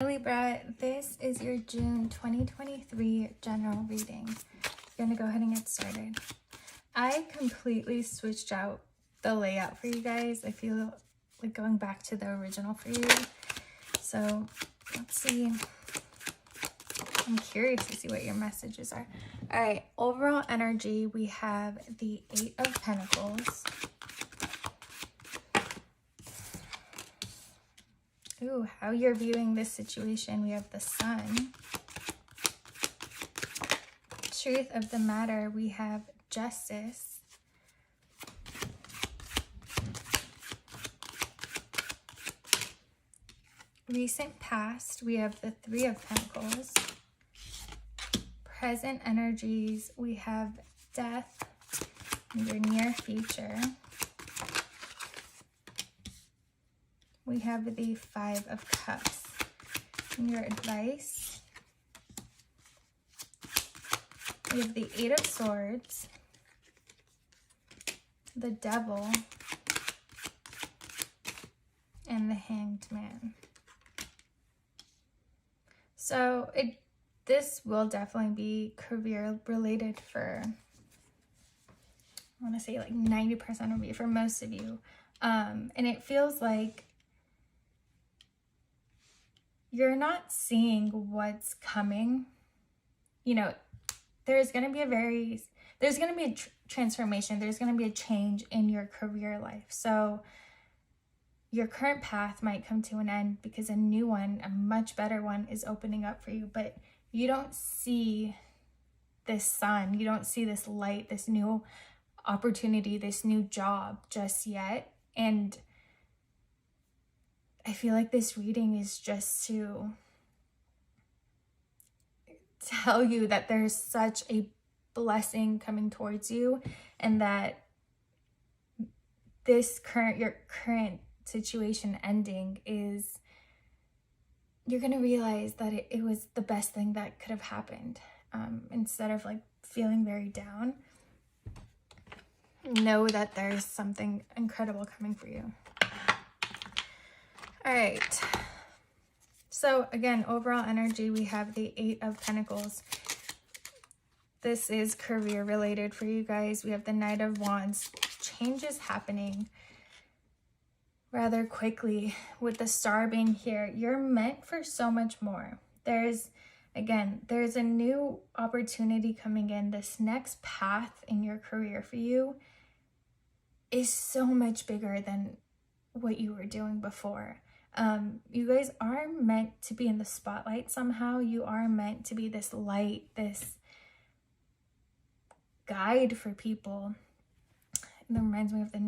Libra, this is your June 2023 general reading. I'm going to go ahead and get started. I completely switched out the layout for you guys. I feel like going back to the original for you. So let's see. I'm curious to see what your messages are. All right, overall energy, we have the 8 of Pentacles. Ooh, how you're viewing this situation. We have the Sun. Truth of the matter, we have Justice. Recent past, we have the 3 of Pentacles. Present energies, we have Death. And your near future, we have the 5 of Cups. And your advice, we have the 8 of Swords, the Devil, and the Hanged Man. So this will definitely be career related for, I want to say like 90% of you, for most of you. And it feels like you're not seeing what's coming. You know, there's going to be a transformation. There's going to be a change in your career life. So your current path might come to an end because a new one, a much better one, is opening up for you. But you don't see this sun. You don't see this light, this new opportunity, this new job just yet. And I feel like this reading is just to tell you that there's such a blessing coming towards you, and that your current situation ending is, you're going to realize that it was the best thing that could have happened. Instead of like feeling very down, know that there's something incredible coming for you. All right, so again, overall energy, we have the 8 of Pentacles. This is career related for you guys. We have the Knight of Wands. Changes happening rather quickly with the Star being here. You're meant for so much more. There's a new opportunity coming in. This next path in your career for you is so much bigger than what you were doing before. You guys are meant to be in the spotlight somehow. You are meant to be this light, this guide for people. That reminds me of the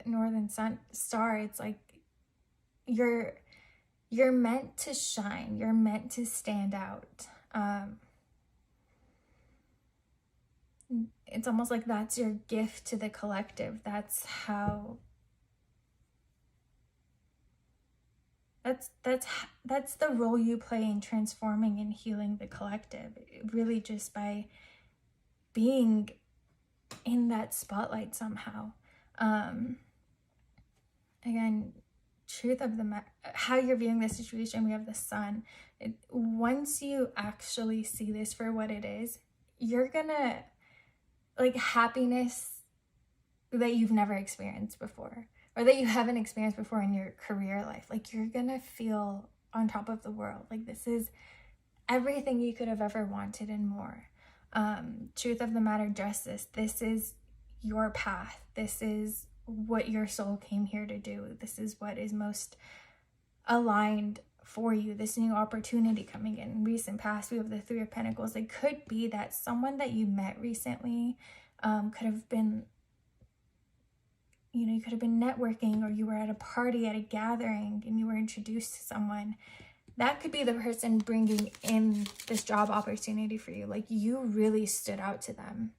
northern star. It's like you're meant to shine. You're meant to stand out. It's almost like that's your gift to the collective. That's the role you play in transforming and healing the collective. Really, just by being in that spotlight somehow. Again, truth of the matter, how you're viewing the situation, we have the Sun. Once you actually see this for what it is, you're gonna, like, happiness that you've never experienced before, or that you haven't experienced before in your career life. Like, you're gonna feel on top of the world. Like, this is everything you could have ever wanted and more. Truth of the matter, Justice. This is your path. This is what your soul came here to do. This is what is most aligned for you. This new opportunity coming in. Recent past, we have the 3 of Pentacles. It could be that someone that you met recently could have been, you could have been networking, or you were at a party, at a gathering, and you were introduced to someone. That could be the person bringing in this job opportunity for you. Like, you really stood out to them,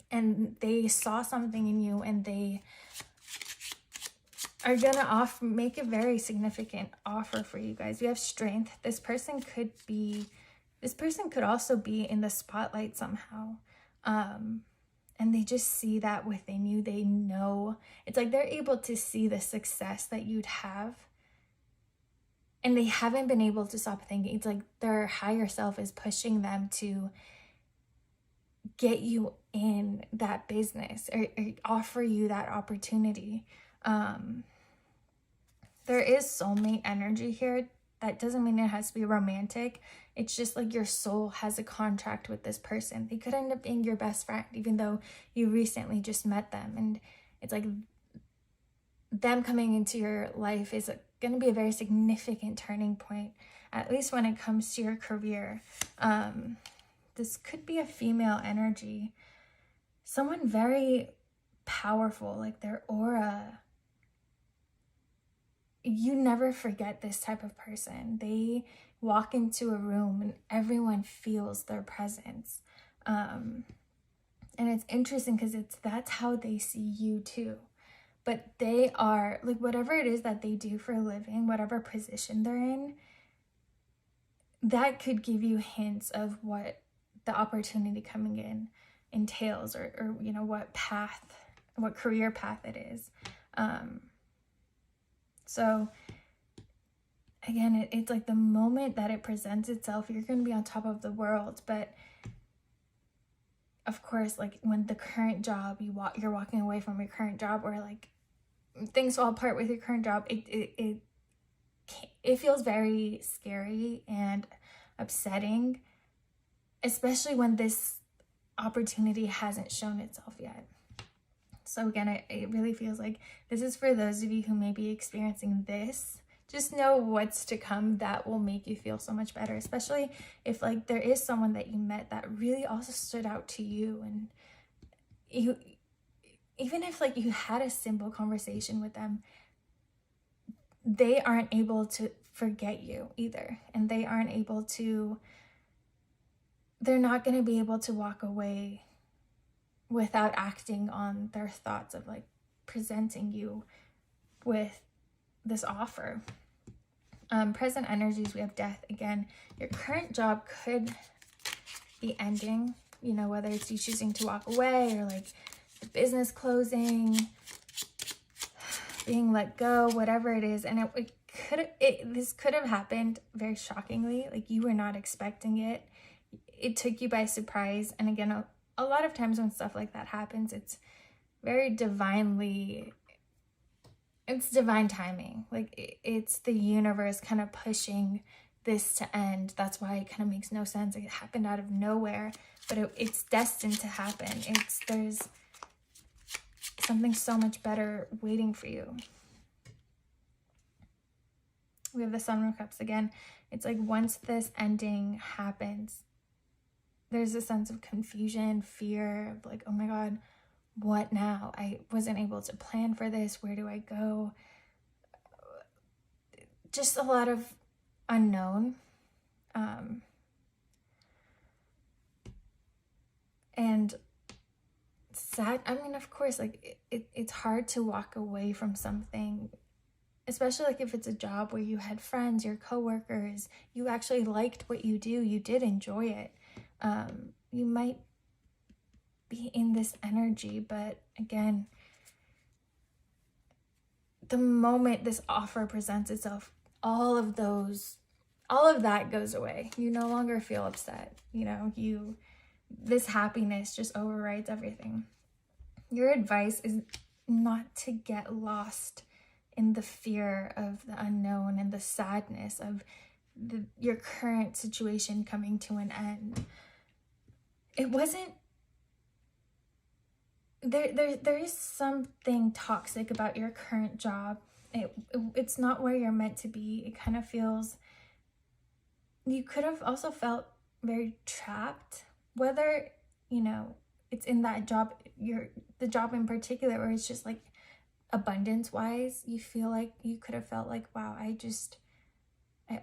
and they saw something in you, and they are gonna make a very significant offer for you guys. We have Strength. This person could also be in the spotlight somehow. And they just see that within you. They know, it's like they're able to see the success that you'd have and they haven't been able to stop thinking. It's like their higher self is pushing them to get you in that business, or offer you that opportunity. There is soulmate energy here. That doesn't mean it has to be romantic. It's just like your soul has a contract with this person. They could end up being your best friend, even though you recently just met them. And it's like them coming into your life is going to be a very significant turning point, at least when it comes to your career. This could be a female energy. Someone very powerful, like their aura. You never forget this type of person. They walk into a room and everyone feels their presence. And it's interesting because that's how they see you too. But they are, like, whatever it is that they do for a living, whatever position they're in, that could give you hints of what the opportunity coming in entails, or you know, what career path it is. So again, it's like the moment that it presents itself, you're going to be on top of the world. But of course, like when the current job, you're walking away from your current job, or like things fall apart with your current job, it feels very scary and upsetting, especially when this opportunity hasn't shown itself yet. So again, it really feels like this is for those of you who may be experiencing this. Just know what's to come that will make you feel so much better, especially if like there is someone that you met that really also stood out to you, and you, even if like you had a simple conversation with them, they aren't able to forget you either. And they're not going to be able to walk away without acting on their thoughts of like presenting you with this offer. Present energies, we have death. Again, your current job could be ending, you know, whether it's you choosing to walk away, or like the business closing, being let go, whatever it is. And this could have happened very shockingly, like you were not expecting it. It took you by surprise. And again, a lot of times when stuff like that happens, it's very it's divine timing. Like it's the universe kind of pushing this to end. That's why it kind of makes no sense. Like it happened out of nowhere, but it's destined to happen. There's something so much better waiting for you. We have the Sun of Cups again. It's like once this ending happens, there's a sense of confusion, fear, of like, oh my God, what now? I wasn't able to plan for this. Where do I go? Just a lot of unknown. And sad. I mean, of course, like it's hard to walk away from something, especially like if it's a job where you had friends, your coworkers, you actually liked what you do, you did enjoy it. You might be in this energy, but again, the moment this offer presents itself, all of that goes away. You no longer feel upset. You know, this happiness just overrides everything. Your advice is not to get lost in the fear of the unknown and the sadness of your current situation coming to an end. It wasn't, there is something toxic about your current job. It's not where you're meant to be. It kind of feels, you could have also felt very trapped, whether, you know, it's in that job, the job in particular, or it's just like abundance wise, you feel like you could have felt like, wow, I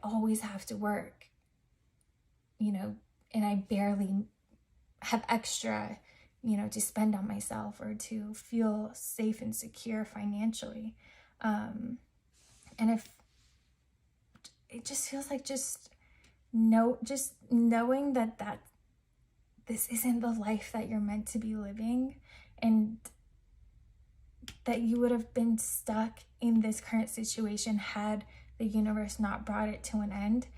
always have to work, you know, and I barely have extra, you know, to spend on myself or to feel safe and secure financially. And if it just feels like just knowing that this isn't the life that you're meant to be living, and that you would have been stuck in this current situation had the universe not brought it to an end.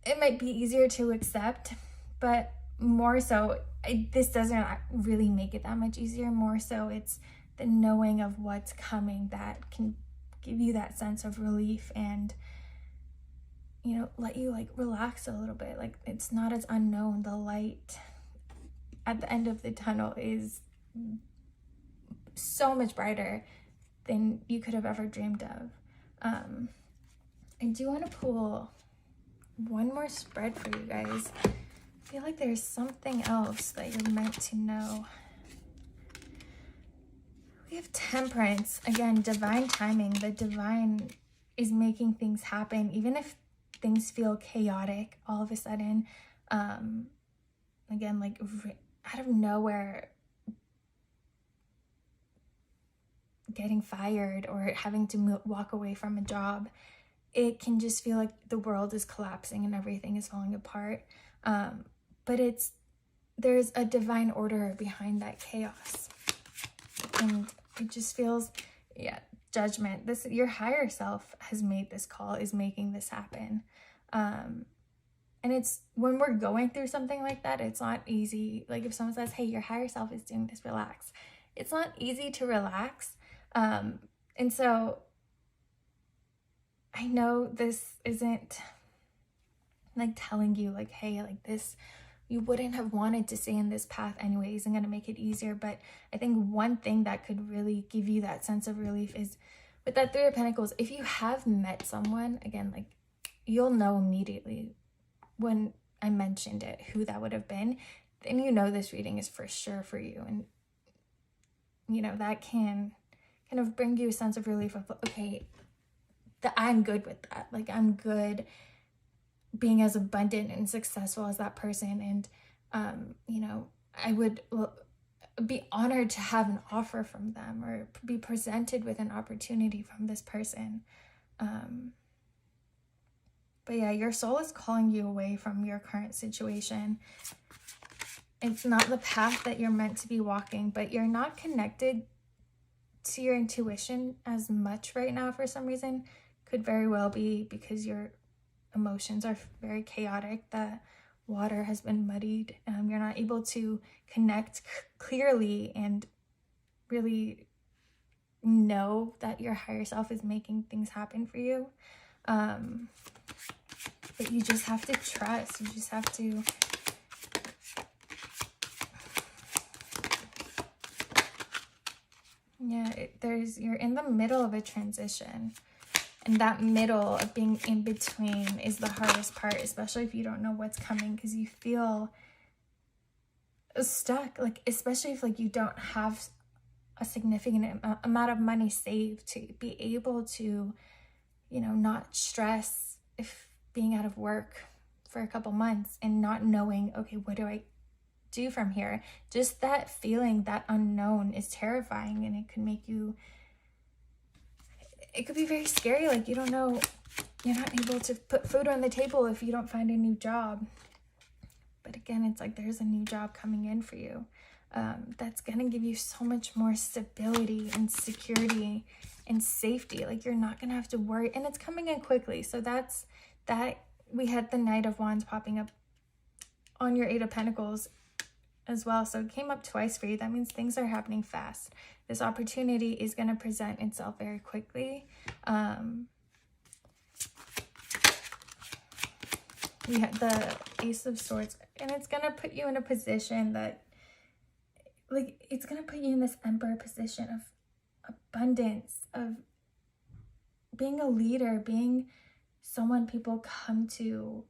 It might be easier to accept, but more so, this doesn't really make it that much easier. More so, it's the knowing of what's coming that can give you that sense of relief and, you know, let you like relax a little bit. Like, it's not as unknown. The light at the end of the tunnel is so much brighter than you could have ever dreamed of. I do want to pull one more spread for you guys. I feel like there's something else that you're meant to know. We have Temperance. Again, divine timing. The divine is making things happen, even if things feel chaotic all of a sudden. Again, like out of nowhere, getting fired or having to walk away from a job. It can just feel like the world is collapsing and everything is falling apart. But there's a divine order behind that chaos. And it just feels, judgment. Your higher self has made this call, is making this happen. And it's when we're going through something like that, it's not easy. Like if someone says, hey, your higher self is doing this, relax. It's not easy to relax. And so I know this isn't like telling you like, hey, like this, you wouldn't have wanted to stay in this path anyways. I'm going to make it easier. But I think one thing that could really give you that sense of relief is with that Three of Pentacles. If you have met someone, again, like you'll know immediately when I mentioned it, who that would have been, then you know this reading is for sure for you. And, you know, that can kind of bring you a sense of relief of, okay, that I'm good with that. Like I'm good being as abundant and successful as that person. And, you know, I would be honored to have an offer from them or be presented with an opportunity from this person. But yeah, your soul is calling you away from your current situation. It's not the path that you're meant to be walking, but you're not connected to your intuition as much right now for some reason. Could very well be because your emotions are very chaotic. The water has been muddied. You're not able to connect clearly and really know that your higher self is making things happen for you. But you just have to trust. You just have to you're in the middle of a transition. And that middle of being in between is the hardest part, especially if you don't know what's coming, because you feel stuck, like especially if like you don't have a significant amount of money saved to be able to, you know, not stress if being out of work for a couple months and not knowing, okay, what do I do from here? Just that feeling, that unknown is terrifying, and it could make you, it could be very scary. Like you don't know, you're not able to put food on the table if you don't find a new job. But again, it's like there's a new job coming in for you. That's going to give you so much more stability and security and safety. Like you're not going to have to worry, and it's coming in quickly. So that's that. We had the Knight of Wands popping up on your Eight of Pentacles as well. So it came up twice for you. That means things are happening fast. This opportunity is going to present itself very quickly. We had the Ace of Swords, and it's going to put you in a position that, like, it's going to put you in this Emperor position of abundance, of being a leader, being someone people come to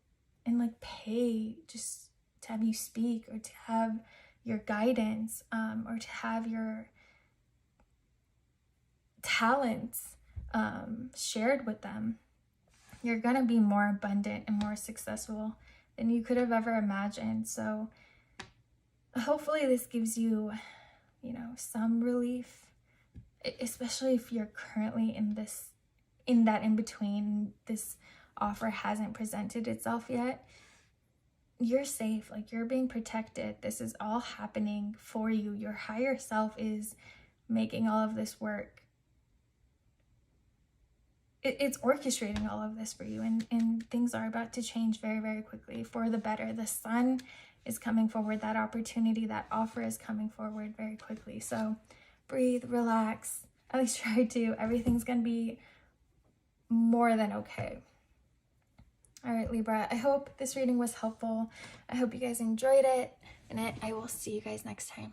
and, like, pay just to have you speak or to have your guidance, or to have your talents shared with them. You're going to be more abundant and more successful than you could have ever imagined. So hopefully this gives you, you know, some relief, especially if you're currently in that in-between, this offer hasn't presented itself yet. You're safe, like you're being protected. This is all happening for you. Your higher self is making all of this work it's orchestrating all of this for you, and things are about to change very, very quickly for the better. The sun is coming forward, that opportunity, that offer is coming forward very quickly. So breathe, relax, at least try to. Everything's gonna be more than okay. All right, Libra, I hope this reading was helpful. I hope you guys enjoyed it, and I will see you guys next time.